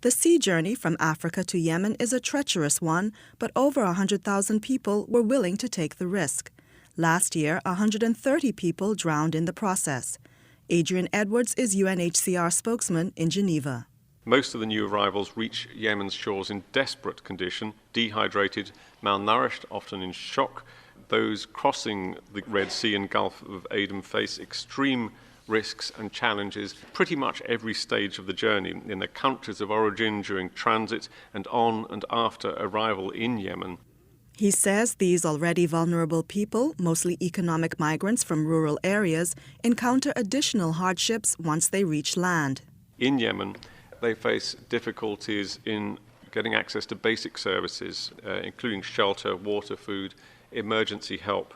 The sea journey from Africa to Yemen is a treacherous one, but over 100,000 people were willing to take the risk. Last year, 130 people drowned in the process. Adrian Edwards is UNHCR spokesman in Geneva. Most of the new arrivals reach Yemen's shores in desperate condition, dehydrated, malnourished, often in shock. Those crossing the Red Sea and Gulf of Aden face extreme risks and challenges pretty much every stage of the journey, in their countries of origin, during transit, and on and after arrival in Yemen. He says these already vulnerable people, mostly economic migrants from rural areas, encounter additional hardships once they reach land. In Yemen, they face difficulties in getting access to basic services, including shelter, water, food, emergency help,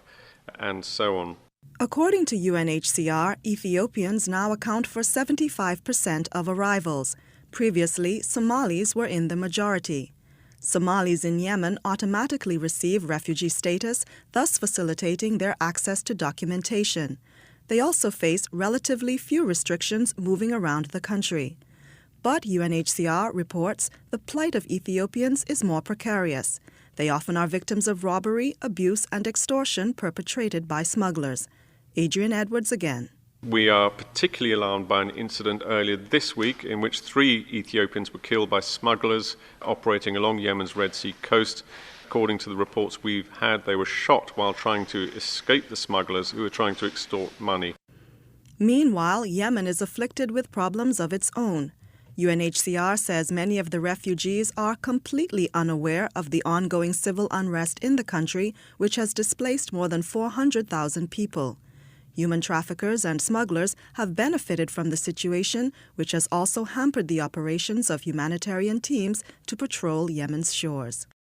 and so on. According to UNHCR, Ethiopians now account for 75% of arrivals. Previously, Somalis were in the majority. Somalis in Yemen automatically receive refugee status, thus facilitating their access to documentation. They also face relatively few restrictions moving around the country. But UNHCR reports the plight of Ethiopians is more precarious. They often are victims of robbery, abuse, and extortion perpetrated by smugglers. Adrian Edwards again. We are particularly alarmed by an incident earlier this week in which 3 Ethiopians were killed by smugglers operating along Yemen's Red Sea coast. According to the reports we've had, they were shot while trying to escape the smugglers who were trying to extort money. Meanwhile, Yemen is afflicted with problems of its own. UNHCR says many of the refugees are completely unaware of the ongoing civil unrest in the country, which has displaced more than 400,000 people. Human traffickers and smugglers have benefited from the situation, which has also hampered the operations of humanitarian teams to patrol Yemen's shores.